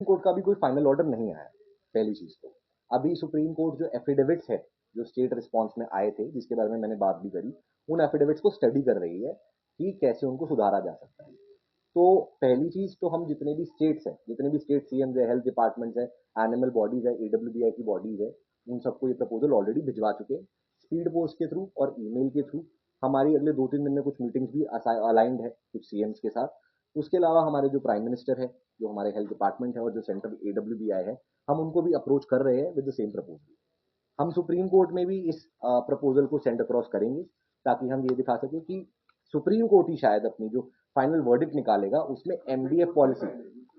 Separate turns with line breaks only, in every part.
Court का भी कोई फाइनल ऑर्डर नहीं आया। पहली चीज तो अभी सुप्रीम कोर्ट जो एफिडेविट्स है जो स्टेट रिस्पॉन्स में आए थे जिसके बारे में मैंने बात भी करी, उन एफिडेविट्स को स्टडी कर रही है कि कैसे उनको सुधारा जा सकता है। तो पहली चीज तो हम जितने भी स्टेट्स हैं, जितने भी स्टेट सीएम्स है, हेल्थ डिपार्टमेंट्स है, एनिमल बॉडीज है, एडब्ल्यूबीआई की बॉडीज है, उन सबको ये प्रपोजल ऑलरेडी भिजवा चुके हैं स्पीड पोस्ट के थ्रू और ईमेल के थ्रू। हमारी अगले 2-3 दिन में कुछ मीटिंग्स भी अलाइंड है कुछ सीएम्स के साथ। उसके अलावा हमारे जो प्राइम मिनिस्टर है, जो हमारे हेल्थ डिपार्टमेंट है और जो सेंट्रल एडब्ल्यूबीआई है, हम उनको भी अप्रोच कर रहे हैं विद द सेम प्रपोजल। हम सुप्रीम कोर्ट में भी इस प्रपोजल को सेंड अक्रॉस करेंगे ताकि हम ये दिखा सकें कि सुप्रीम कोर्ट ही शायद अपनी जो फाइनल वर्डिक्ट निकालेगा उसमें एमबीएफ पॉलिसी,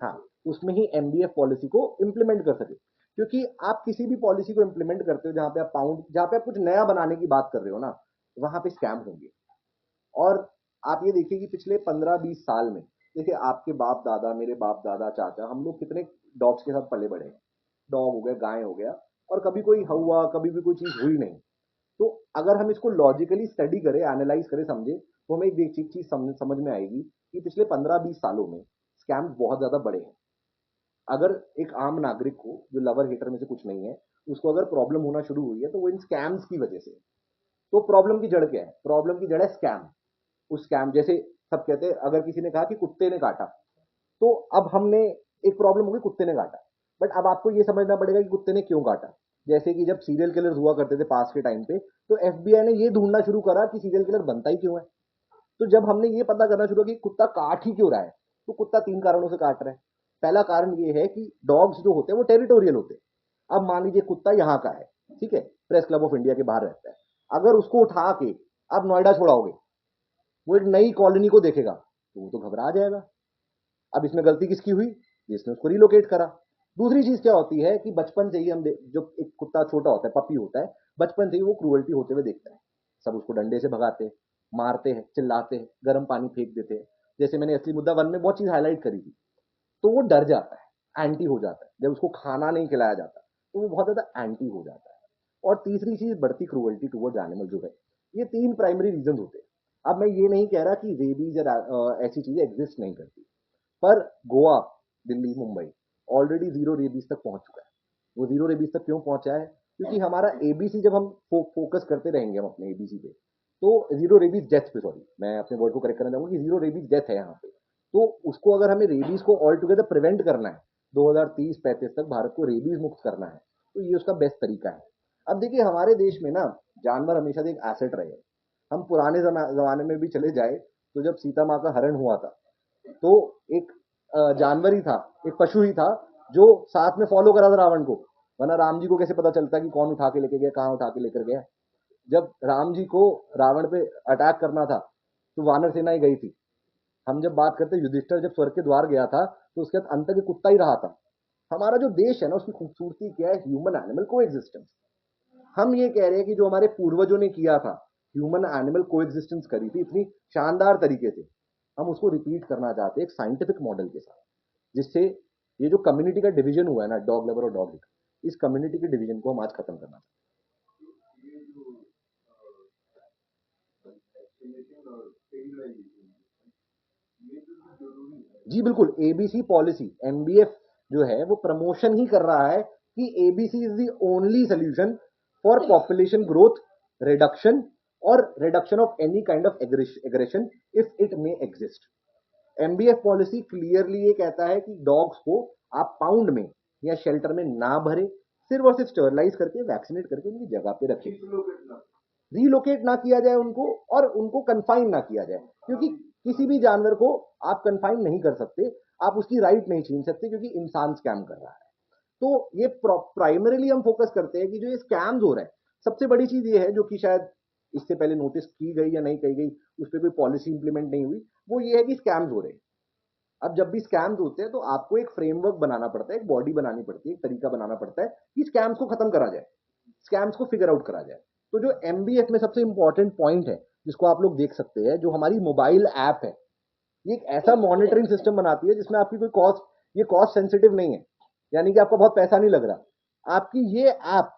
हाँ, उसमें ही एमबीएफ पॉलिसी को इम्प्लीमेंट कर सके। क्योंकि आप किसी भी पॉलिसी को इम्प्लीमेंट करते हो जहां पे आप पाउंड, जहां पे आप कुछ नया बनाने की बात कर रहे हो ना, वहां पे स्कैम होंगे। और आप ये देखिए कि पिछले 15-20 साल में, देखिए आपके बाप दादा, मेरे बाप दादा, चाचा, हम लोग कितने डॉग्स के साथ पले बड़े हैं। डॉग हो गया, गाय हो गया, और कभी कोई हुआ, कभी भी कोई चीज हुई नहीं। तो अगर हम इसको लॉजिकली स्टडी करें, एनालाइज करें, समझे, तो हमें एक चीज समझ में आएगी कि पिछले 15-20 सालों में स्कैम बहुत ज्यादा बड़े हैं। अगर एक आम नागरिक को जो लवर हेटर में से कुछ नहीं है, उसको अगर प्रॉब्लम होना शुरू हुई है तो वो इन स्कैम्स की वजह से। तो प्रॉब्लम की जड़ क्या है? प्रॉब्लम की जड़ है स्कैम। उस स्कैम जैसे सब कहते हैं, अगर किसी ने कहा कि कुत्ते ने काटा, तो अब हमने एक प्रॉब्लम होगी, कुत्ते ने काटा। बट अब आपको ये समझना पड़ेगा कि कुत्ते ने क्यों काटा। जैसे कि जब सीरियल किलर हुआ करते थे पास के टाइम पे, तो एफबीआई ने ये ढूंढना शुरू करा कि सीरियल किलर बनता ही क्यों है। तो जब हमने ये पता करना शुरू किया कि कुत्ता काट ही क्यों रहा है, तो कुत्ता 3 कारणों से काट रहा है। पहला कारण ये है कि डॉग्स जो होते हैं वो टेरिटोरियल होते हैं। अब मान लीजिए कुत्ता यहाँ का है, ठीक है, प्रेस क्लब ऑफ इंडिया के बाहर रहता है। अगर उसको उठा के आप नोएडा छोड़ाओगे, वो एक नई कॉलोनी को देखेगा तो वो तो घबरा जाएगा। अब इसमें गलती किसकी हुई? जिसने उसको रिलोकेट करा। दूसरी चीज क्या होती है कि बचपन से ही हम जो एक कुत्ता छोटा होता है, पपी होता है, बचपन से ही वो क्रूअल्टी होते हुए देखता है। सब उसको डंडे से भगाते हैं, मारते हैं, चिल्लाते हैं, गर्म पानी फेंक देते हैं। जैसे मैंने असली मुद्दा 1 में बहुत चीज हाईलाइट करी थी। तो वो डर जाता है, एंटी हो जाता है। जब उसको खाना नहीं खिलाया जाता तो वो बहुत ज्यादा एंटी हो जाता है। और तीसरी चीज, बढ़ती क्रूअल्टी टुवर्ड्स एनिमल जो है। ये 3 प्राइमरी रीजन होते हैं। अब मैं ये नहीं कह रहा कि रेबीज या ऐसी चीजें एग्जिस्ट नहीं करती, पर Goa, Delhi, Mumbai already zero rabies तक पहुंच चुका है। वो जीरो रेबीज तक क्यों पहुंचा है? क्योंकि हमारा एबीसी, जब हम फोकस करते रहेंगे हम अपने एबीसी पे, तो जीरो रेबीज डेथ पे, सॉरी मैं अपने वर्ड को करेक्ट करना चाहूंगा कि जीरो रेबीज डेथ है यहाँ पे। तो उसको अगर हमें रेबीज को ऑल टुगेदर प्रिवेंट करना है, 2030-35 तक भारत को रेबीज मुक्त करना है, तो ये उसका बेस्ट तरीका है। अब देखिए हमारे देश में ना जानवर हमेशा से एक एसेट रहे हैं। हम पुराने जमाने में भी चले जाए तो जब सीता माँ का हरण हुआ था, तो एक जानवर ही था, एक पशु ही था जो साथ में फॉलो करा था रावण को। वरना राम जी को कैसे पता चलता कि कौन उठा के लेके गया, कहाँ उठा के लेकर गया। जब राम जी को रावण पे अटैक करना था तो वानर सेना ही गई थी। हम जब बात करते युधिष्ठिर जब स्वर्ग के द्वार गया था तो उसके बाद अंत तक कुत्ता ही रहा था। हमारा जो देश है ना, उसकी खूबसूरती क्या है? ह्यूमन एनिमल को एग्जिस्टेंस। हम ये कह रहे हैं कि जो हमारे पूर्वजों ने किया था, ह्यूमन एनिमल को एग्जिस्टेंस करी थी इतनी शानदार तरीके से, हम उसको रिपीट करना चाहते हैं एक साइंटिफिक मॉडल के साथ, जिससे ये जो कम्युनिटी का डिवीजन हुआ है ना, डॉग लवर और डॉग हिटर, इस कम्युनिटी के डिवीजन को हम आज खत्म करना चाहते हैं। जी बिल्कुल, एबीसी पॉलिसी, एमबीएफ जो है वो प्रमोशन ही कर रहा है कि ABC is the only solution for population growth reduction और reduction of any kind of aggression if it may exist. MBF policy clearly ये कहता है कि डॉग्स को आप पाउंड में या शेल्टर में ना भरे, सिर्फ और सिर्फ स्टरलाइज करके, वैक्सीनेट करके उनकी जगह पे रखें। रीलोकेट ना किया जाए उनको, और उनको कन्फाइन ना किया जाए, क्योंकि किसी भी जानवर को आप कन्फाइन नहीं कर सकते, आप उसकी राइट नहीं छीन सकते, क्योंकि इंसान स्कैम कर रहा है। तो ये प्राइमरीली हम फोकस करते हैं कि जो ये स्कैम्स हो रहे हैं, सबसे बड़ी चीज ये है जो कि शायद इससे पहले नोटिस की गई या नहीं की गई, उस पर कोई पॉलिसी इंप्लीमेंट नहीं हुई, वो ये है कि स्कैम्स हो रहे हैं। अब जब भी स्कैम्स होते हैं तो आपको एक फ्रेमवर्क बनाना पड़ता है, एक बॉडी बनानी पड़ती है, एक तरीका बनाना पड़ता है कि स्कैम्स को खत्म करा जाए, स्कैम्स को फिगर आउट करा जाए। तो जो एमबीएफ में सबसे इंपॉर्टेंट पॉइंट है, जिसको आप लोग देख सकते हैं, जो हमारी मोबाइल ऐप है, ये एक ऐसा मॉनिटरिंग सिस्टम बनाती है जिसमें आपकी कोई कॉस्ट, ये कॉस्ट सेंसिटिव नहीं है, यानी कि आपका बहुत पैसा नहीं लग रहा। आपकी ये ऐप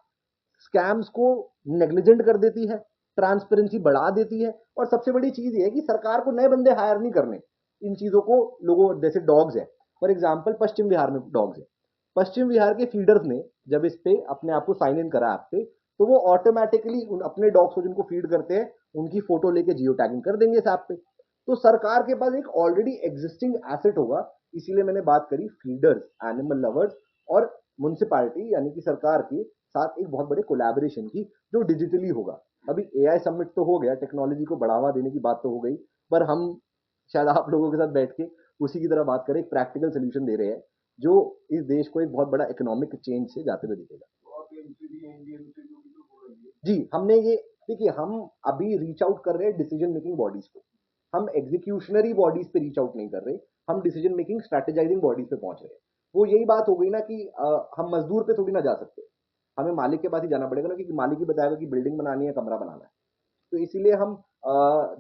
स्कैम्स को नेग्लिजेंट कर देती है, ट्रांसपेरेंसी बढ़ा देती है, और सबसे बड़ी चीज ये है कि सरकार को नए बंदे हायर नहीं करने इन चीजों को। लोगों जैसे डॉग्स है, फॉर एग्जाम्पल पश्चिम बिहार में डॉग्स है, पश्चिम बिहार के फीडर्स ने जब इस पे अपने आप को साइन इन करा ऐप पे, तो वो ऑटोमेटिकली अपने डॉग्स को जिनको फीड करते हैं उनकी फोटो लेके जियो टैगिंग कर देंगे इस ऐप पे। तो सरकार के पास एक ऑलरेडी एग्जिस्टिंग एसेट होगा। इसीलिए मैंने बात करी फीडर्स, एनिमल लवर्स और म्युनिसिपैलिटी यानी कि सरकार के साथ एक बहुत बड़े कोलैबोरेशन की, जो डिजिटली होगा। अभी एआई समिट तो हो गया, टेक्नोलॉजी को बढ़ावा देने की बात तो हो गई, पर हम शायद आप लोगों के साथ बैठ के उसी की तरह बात करें, एक प्रैक्टिकल सोल्यूशन दे रहे हैं जो इस देश को एक बहुत बड़ा इकोनॉमिक चेंज से जाते हुए दिखेगा। जी, हमने ये, देखिए हम अभी रीच आउट कर रहे हैं डिसीजन मेकिंग बॉडीज को, हम एग्जीक्यूशनरी बॉडीज पे रीच आउट नहीं कर रहे, हम डिसीजन मेकिंग स्ट्रेटेजाइजिंग बॉडीज पे पहुंच रहे हैं। वो यही बात हो गई ना कि हम मजदूर पे थोड़ी ना जा सकते, हमें मालिक के पास ही जाना पड़ेगा ना, क्योंकि मालिक ही बताएगा कि बिल्डिंग बनानी है, कमरा बनाना है। तो इसीलिए हम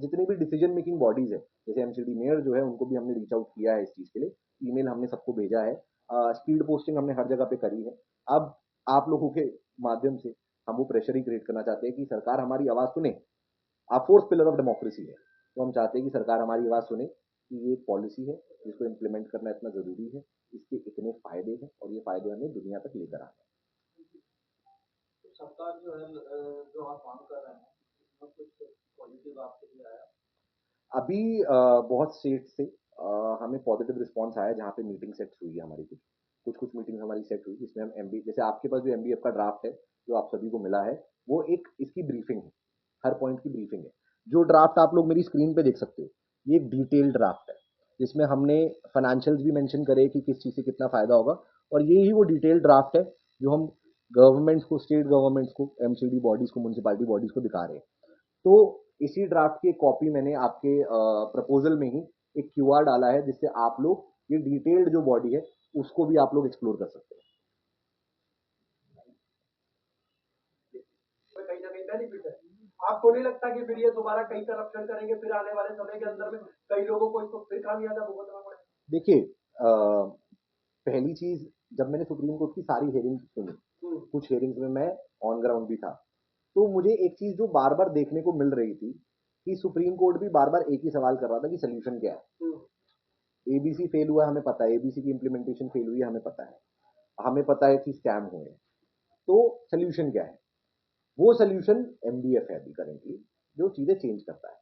जितनी भी डिसीजन मेकिंग बॉडीज है, जैसे एमसीडी मेयर जो है उनको भी हमने रीच आउट किया है इस चीज के लिए, ईमेल हमने सबको भेजा है, स्पीड पोस्टिंग हमने हर जगह पे करी है। अब आप लोगों के माध्यम से हम वो प्रेशर ही क्रिएट करना चाहते हैं कि सरकार हमारी आवाज सुने। आप फोर्थ पिलर ऑफ डेमोक्रेसी है, तो हम चाहते हैं कि सरकार हमारी आवाज सुने कि ये एक पॉलिसी है जिसको इम्प्लीमेंट करना इतना जरूरी है, इसके इतने फायदे हैं और ये फायदे हमें दुनिया तक लेकर आना है। सरकार जो है, जो आप मांग कर रहे हैं, इसमें कुछ पॉजिटिव आपके लिए आया? अभी बहुत स्टेट से हमें पॉजिटिव रिस्पांस आया, जहाँ पे मीटिंग सेट हुई है हमारी, कुछ कुछ मीटिंग हमारी सेट हुई, जिसमें हम एमबी, जैसे आपके पास जो एमबीएफ का ड्राफ्ट है जो आप सभी को मिला है, वो एक इसकी ब्रीफिंग है, हर पॉइंट की ब्रीफिंग है। जो ड्राफ्ट आप लोग मेरी स्क्रीन पे देख सकते हो, ये एक डिटेल्ड ड्राफ्ट है, जिसमें हमने फाइनेंशियल्स भी मेंशन करे कि किस चीज़ से कितना फायदा होगा, और ये ही वो डिटेल्ड ड्राफ्ट है जो हम गवर्नमेंट्स को, स्टेट गवर्नमेंट्स को, एमसीडी बॉडीज को, म्यूनसिपालिटी बॉडीज को दिखा रहे हैं। तो इसी ड्राफ्ट की कॉपी मैंने आपके प्रपोजल में ही एक क्यूआर डाला है, जिससे आप लोग ये डिटेल्ड जो बॉडी है उसको भी आप लोग एक्सप्लोर कर सकते हैं। कहीं ना कहीं बेनिफिट है, आपको नहीं लगता कि फिर ये दोबारा कई करप्शन करेंगे, फिर आने वाले समय के अंदर में कई लोगों को इसको फिर खामियाजा भुगतना पड़ेगा? देखिए, पहली चीज, जब मैंने सुप्रीम कोर्ट की सारी हेयरिंग सुनी, कुछ हेयरिंग्स में मैं ऑन ग्राउंड भी था, तो मुझे एक चीज जो बार बार देखने को मिल रही थी कि सुप्रीम कोर्ट भी बार बार एक ही सवाल कर रहा था कि सोल्यूशन क्या है। एबीसी फेल हुआ, हमें पता है, एबीसी की इंप्लीमेंटेशन फेल हुई है, हमें पता है, हमें पता है कि स्कैम हुए हैं, तो सोल्यूशन क्या है? वो सोल्यूशन एमडीएफ है अभी करेंटली, जो चीजें चेंज करता है।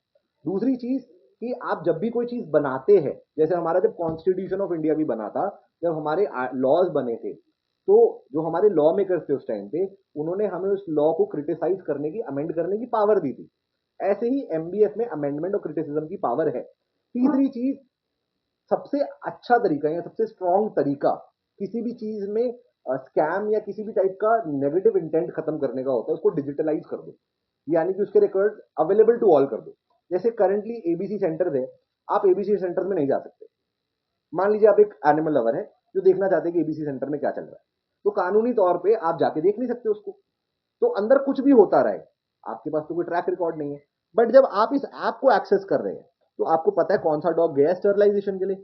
दूसरी चीज कि आप जब भी कोई चीज बनाते हैं, जैसे हमारा जब कॉन्स्टिट्यूशन ऑफ इंडिया भी बना था, जब हमारे लॉज बने थे, तो जो हमारे लॉ मेकर्स थे उस टाइम पे, उन्होंने हमें उस लॉ को क्रिटिसाइज करने की, अमेंड करने की पावर दी थी। ऐसे ही एमबीएफ में अमेंडमेंट और क्रिटिसिज्म की पावर है। तीसरी चीज, सबसे अच्छा तरीका या सबसे स्ट्रॉन्ग तरीका किसी भी चीज में स्कैम या किसी भी टाइप का नेगेटिव इंटेंट खत्म करने का होता है, उसको डिजिटलाइज कर दो, यानी कि उसके रिकॉर्ड अवेलेबल टू ऑल कर दो। जैसे करंटली एबीसी सेंटर है, आप एबीसी सेंटर में नहीं जा सकते। मान लीजिए आप एक एनिमल लवर है जो देखना चाहते हैं कि एबीसी सेंटर में क्या चल रहा है, तो कानूनी तौर पे आप जाके देख नहीं सकते उसको, तो अंदर कुछ भी होता रहे, आपके पास तो कोई ट्रैक रिकॉर्ड नहीं है। बट जब आप इस ऐप को एक्सेस कर रहे हैं, तो आपको पता है कौन सा डॉग गया स्टरलाइजेशन के लिए,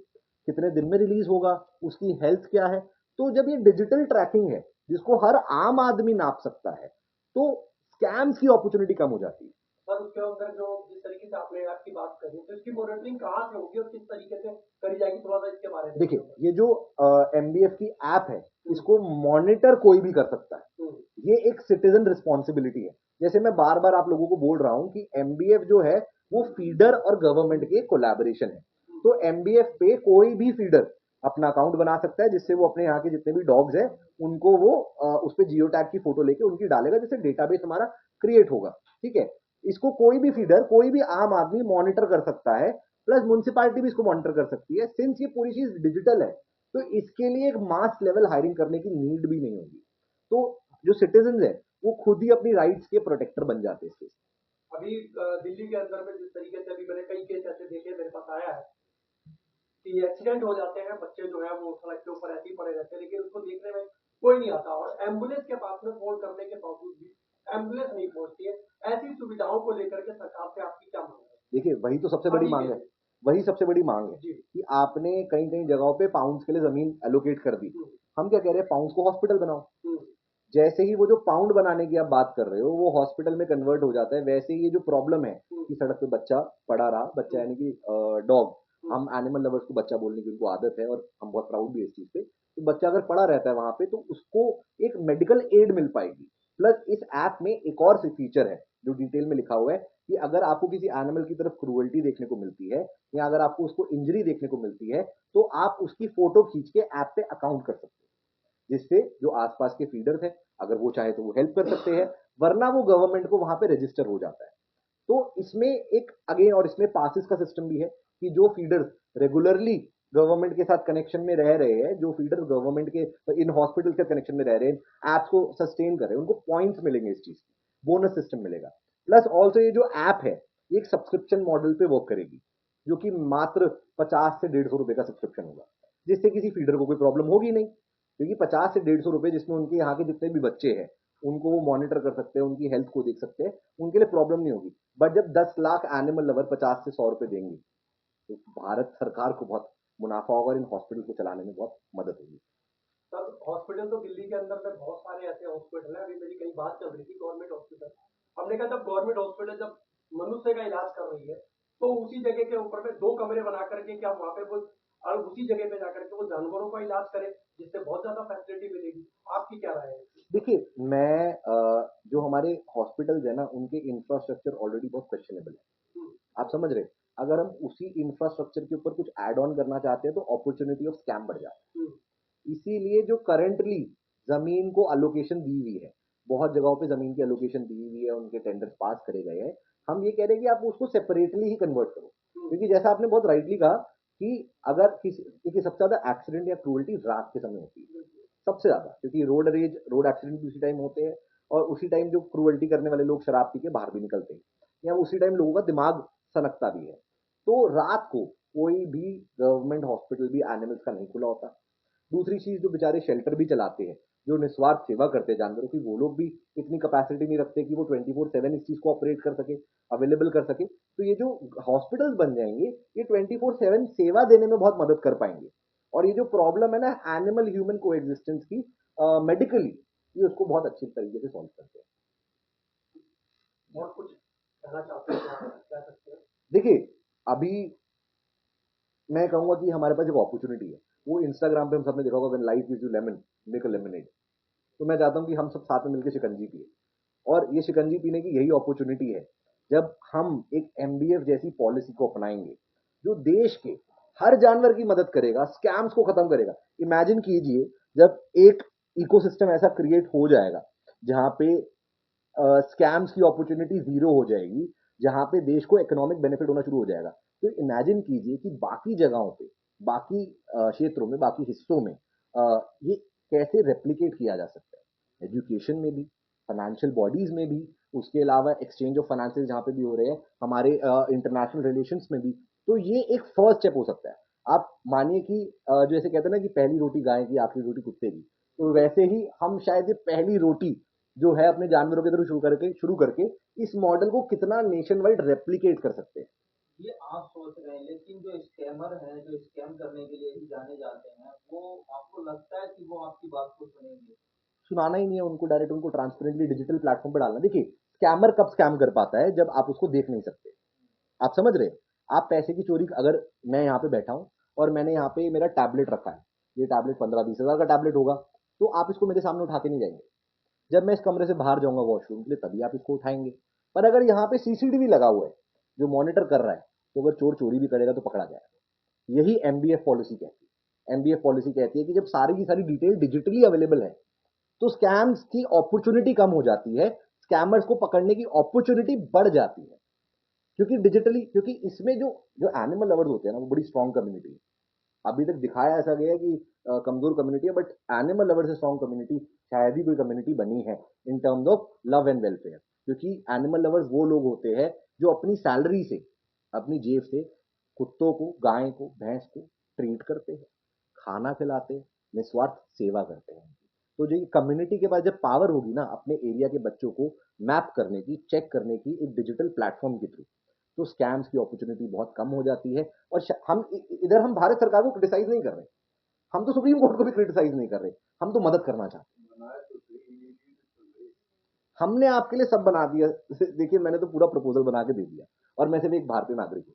कितने दिन में रिलीज होगा, उसकी हेल्थ क्या है। तो जब ये डिजिटल ट्रैकिंग है जिसको हर आम आदमी नाप सकता है, तो स्कैम्स की अपॉर्चुनिटी कम हो जाती है। सर, उसके अंदर जो जिस तरीके से आपने ऐप की बात करी, तो इसकी मॉनिटरिंग कहाँ से होगी और किस तरीके से करी जाएगी, थोड़ा सा इसके बारे में देखिए। ये जो एमबीएफ की ऐप है, इसको मॉनिटर कोई भी कर सकता है, ये एक सिटीजन रिस्पॉन्सिबिलिटी है। जैसे मैं बार बार आप लोगों को बोल रहा हूं कि एमबीएफ जो है वो फीडर और गवर्नमेंट के कोलैबोरेशन है। तो एमबीएफ पे कोई भी फीडर अपना अकाउंट बना सकता है, जिससे वो अपने यहाँ के जितने भी डॉग्स हैं उनको वो उस पर जियो टैग की फोटो लेके उनकी डालेगा, जिससे डेटाबेस हमारा क्रिएट होगा। ठीक है, इसको कोई भी फीडर, कोई भी आम आदमी मॉनिटर कर सकता है, प्लस म्युनिसिपैलिटी भी इसको मॉनिटर कर सकती है। सिंस ये पूरी चीज डिजिटल है, तो इसके लिए एक मास लेवल हायरिंग करने की नीड भी नहीं होगी। तो जो सिटीजन है वो खुद ही अपनी राइट्स के प्रोटेक्टर बन जाते हैं इसके। अभी दिल्ली के अंदर में जिस तरीके से अभी मैंने कई केस ऐसे देखे, मेरे पास आया है कि एक्सीडेंट हो जाते हैं, बच्चे जो है वो सड़क के ऊपर ऐसे ही पड़े रहते हैं, लेकिन उसको देखने में कोई नहीं आता, और एम्बुलेंस के पास में फोन करने के बावजूद भी एम्बुलेंस नहीं पहुंचती है। ऐसी सुविधाओं को लेकर के सरकार से आपकी क्या मांग है? देखिए, वही तो सबसे बड़ी मांग है, वही सबसे बड़ी मांग है कि आपने कई कई जगहों पे पाउंड्स के लिए जमीन एलोकेट कर दी। हम क्या कह रहे हैं, पाउंड्स को हॉस्पिटल बनाओ। जैसे ही वो जो पाउंड बनाने की आप बात कर रहे हो वो हॉस्पिटल में कन्वर्ट हो जाता है, वैसे ही ये जो प्रॉब्लम है कि सड़क पे बच्चा पड़ा रहा, बच्चा यानी कि डॉग, हम एनिमल लवर्स को बच्चा बोलने की उनको आदत है और हम बहुत प्राउड भी है इस चीज पे, तो बच्चा अगर पड़ा रहता है वहां पे तो उसको एक मेडिकल एड मिल पाएगी। प्लस इस ऐप में एक और फीचर है जो डिटेल में लिखा हुआ है कि अगर आपको किसी एनिमल की तरफ क्रूअल्टी देखने को मिलती है या अगर आपको उसको इंजरी देखने को मिलती है तो आप उसकी फोटो खींच के ऐप पे अकाउंट कर सकते हैं, जिससे जो आसपास के फीडर्स हैं अगर वो चाहे तो वो हेल्प कर सकते हैं, वरना वो गवर्नमेंट को वहां पे रजिस्टर हो जाता है। तो इसमें एक अगेन और इसमें पासिस का सिस्टम भी है कि जो फीडर्स रेगुलरली गवर्नमेंट के साथ कनेक्शन में रह रहे हैं, जो फीडर्स गवर्नमेंट के इन हॉस्पिटल के कनेक्शन में रह रहे हैं, ऐप्स को सस्टेन कर रहे हैं, उनको पॉइंट्स मिलेंगे, इस चीज की बोनस सिस्टम मिलेगा। प्लस ऑल्सो ये जो ऐप है ये एक सब्सक्रिप्शन मॉडल पे वर्क करेगी, जो कि मात्र 50 से 150 रुपए का सब्सक्रिप्शन होगा, जिससे किसी फीडर को कोई प्रॉब्लम होगी नहीं, क्योंकि 50 से 150 रुपए जिसमें उनके यहाँ के जितने भी बच्चे हैं उनको वो मॉनिटर कर सकते हैं, उनकी हेल्थ को देख सकते हैं, उनके लिए प्रॉब्लम नहीं होगी। बट जब 10 लाख एनिमल लवर 50 से 100 रुपए देंगे तो भारत सरकार को बहुत मुनाफा होगा और इन हॉस्पिटल को चलाने में बहुत मदद होगी।
सर हॉस्पिटल तो दिल्ली के अंदर में बहुत सारे ऐसे हॉस्पिटल हैं, अभी मेरी कई बात चल रही थी गवर्नमेंट हॉस्पिटल। हमने कहा जब गवर्नमेंट हॉस्पिटल जब मनुष्य का इलाज कर रही है तो उसी जगह के ऊपर में 2 कमरे बना करके क्या वहाँ पे वो और उसी जगह पे जाकर के वो जानवरों का इलाज करे, जिससे बहुत ज्यादा फैसिलिटी मिलेगी। आपकी क्या राय है?
देखिए, मैं जो हमारे हॉस्पिटल्स है ना उनके इंफ्रास्ट्रक्चर ऑलरेडी बहुत क्वेश्चनेबल है, आप समझ रहे हैं? अगर हम उसी इंफ्रास्ट्रक्चर के ऊपर कुछ ऐड ऑन करना चाहते हैं तो अपॉर्चुनिटी ऑफ स्कैम बढ़ जाता है। इसीलिए जो करंटली जमीन को अलोकेशन दी हुई है, बहुत जगहों पे जमीन की अलोकेशन दी हुई है, उनके टेंडर्स पास करे गए हैं, हम ये कह रहे हैं कि आप उसको सेपरेटली ही कन्वर्ट करो, क्योंकि जैसा आपने बहुत राइटली कहा कि अगर किसी देखिए सबसे ज्यादा एक्सीडेंट या क्रूअल्टी रात के समय होती है, सबसे ज्यादा, क्योंकि रोड एक्सीडेंट भी उसी टाइम होते हैं और उसी टाइम जो क्रूअल्टी करने वाले लोग शराब पी के बाहर भी निकलते हैं, या उसी टाइम लोगों का दिमाग सनकता भी है। तो रात को कोई भी गवर्नमेंट हॉस्पिटल भी एनिमल्स का नहीं खुला होता। दूसरी चीज, जो बेचारे शेल्टर भी चलाते हैं, जो निस्वार्थ सेवा करते हैं जानवरों की, वो लोग भी इतनी कैपेसिटी नहीं रखते कि वो 24/7 इस चीज को ऑपरेट कर सके, अवेलेबल कर सके। तो ये जो हॉस्पिटल्स बन जाएंगे ये 24/7 सेवा देने में बहुत मदद कर पाएंगे, और ये जो प्रॉब्लम है ना एनिमल ह्यूमन को एग्जिस्टेंस की मेडिकली, ये उसको बहुत अच्छी तरीके से सॉल्व करते हैं।
और कुछ कहना चाहते हैं? कह सकते हैं।
देखिए, अभी मैं कहूंगा कि हमारे पास एक अपॉर्चुनिटी है, वो इंस्टाग्राम पे हम सबने देखा होगा, when life gives you lemon make a lemonade. तो मैं चाहता हूं कि हम सब साथ में मिलकर शिकंजी पिए, और ये शिकंजी पीने की यही अपॉर्चुनिटी है जब हम एक एमबीएफ जैसी पॉलिसी को अपनाएंगे, जो देश के हर जानवर की मदद करेगा, स्कैम्स को खत्म करेगा। इमेजिन कीजिए, जब एक इकोसिस्टम ऐसा क्रिएट हो जाएगा जहां पे स्कैम्स की अपॉर्चुनिटी जीरो हो जाएगी, जहां पे देश को इकोनॉमिक बेनिफिट होना शुरू हो जाएगा, तो इमेजिन कीजिए कि बाकी जगहों पे, बाकी क्षेत्रों में, बाकी हिस्सों में ये कैसे रेप्लिकेट किया जा सकता है, एजुकेशन में भी, फाइनेंशियल बॉडीज में भी, उसके अलावा एक्सचेंज ऑफ फाइनेंसेस जहाँ पे भी हो रहे हैं, हमारे इंटरनेशनल रिलेशंस में भी। तो ये एक फर्स्ट स्टेप हो सकता है। आप मानिए कि जैसे कहते हैं ना कि पहली रोटी गाय की, आखिरी रोटी कुत्ते की, तो वैसे ही हम शायद ये पहली रोटी जो है अपने जानवरों के थ्रू शुरू करके इस मॉडल को कितना नेशन वाइड रेप्लिकेट कर सकते हैं।
ये आप सोच रहे हैं, लेकिन जो स्कैमर हैं जो स्कैम करने के लिए ही जाने जाते हैं, वो आपको लगता है कि वो आपकी बात को सुनेंगे?
सुनाना ही नहीं है उनको, डायरेक्ट उनको ट्रांसपेरेंटली डिजिटल प्लेटफॉर्म पर डालना। देखिए, स्कैमर कब स्कैम कर पाता है, जब आप उसको देख नहीं सकते। आप समझ रहे हैं? आप पैसे की चोरी, अगर मैं यहाँ पे बैठा हूँ और मैंने यहाँ पे मेरा टैबलेट रखा है, ये टैबलेट 15-20 हजार का टैबलेट होगा, तो आप इसको मेरे सामने उठा के नहीं जाएंगे। जब मैं इस कमरे से बाहर जाऊंगा वॉशरूम के लिए, तभी आप इसको उठाएंगे। पर अगर यहाँ पे सीसीटीवी लगा हुआ है जो मॉनिटर कर रहा है, तो अगर चोर चोरी भी करेगा तो पकड़ा जाएगा। यही एमबीएफ पॉलिसी कहती है। एमबीएफ पॉलिसी कहती है कि जब सारी की सारी डिटेल डिजिटली अवेलेबल है तो स्कैम्स की अपॉर्चुनिटी कम हो जाती है, स्कैमर्स को पकड़ने की अपॉर्चुनिटी बढ़ जाती है। क्योंकि डिजिटली, क्योंकि इसमें जो जो एनिमल लवर्स होते हैं ना, वो बड़ी स्ट्रॉन्ग कम्युनिटी है। अभी तक दिखाया ऐसा गया है कि कमजोर कम्युनिटी है, बट एनिमल लवर से स्ट्रॉन्ग कम्युनिटी शायद ही कोई कम्युनिटी बनी है in terms of love and welfare. क्योंकि एनिमल लवर्स वो लोग होते हैं जो अपनी सैलरी से, अपनी जेब से कुत्तों को, गाय को, भैंस को ट्रीट करते हैं, खाना खिलाते हैं, निस्वार्थ सेवा करते हैं। तो जो कम्युनिटी के पास जब पावर होगी ना अपने एरिया के बच्चों को मैप करने की, चेक करने की, एक डिजिटल प्लेटफॉर्म के थ्रू, तो स्कैम्स की अपॉर्चुनिटी बहुत कम हो जाती है। और हम इधर हम भारत सरकार को क्रिटिसाइज नहीं कर रहे, हम तो सुप्रीम कोर्ट को भी क्रिटिसाइज नहीं कर रहे, हम तो मदद करना चाहते हैं। हमने आपके लिए सब बना दिया। देखिए, मैंने तो पूरा प्रपोजल बना के दे दिया, और मैं सिर्फ एक भारतीय नागरिक हूँ,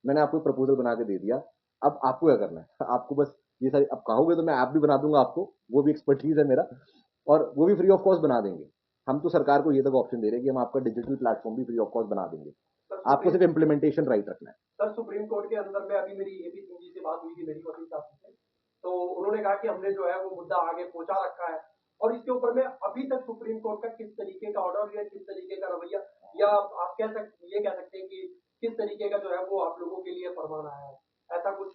मैंने आपको प्रपोजल बना के दे दिया। अब आपको क्या करना है? आपको बस ये सारी अब कहोगे तो मैं ऐप भी बना दूंगा आपको, वो भी एक्सपर्टीज है मेरा, और वो भी फ्री ऑफ कॉस्ट बना देंगे। हम तो सरकार को ये तक ऑप्शन दे रहे हैं कि हम आपका डिजिटल प्लेटफॉर्म भी फ्री ऑफ कॉस्ट बना देंगे,
सर
आपको
सुप्रीम
सिर्फ इम्प्लीमेंटेशन राइट रखना है।
सर सुप्रीम कोर्ट के अंदर में अभी मेरी एपी सिंह जी से बात हुई थी, मेरी वकील साहब से, तो उन्होंने कहा कि हमने जो है वो मुद्दा आगे पहुंचा रखा है, और इसके ऊपर में अभी तक सुप्रीम कोर्ट का किस तरीके का ऑर्डर या किस तरीके का रवैया, या आप ये कह सकते हैं कि किस तरीके का जो है वो आप लोगों के लिए फरमान आया है, ऐसा कुछ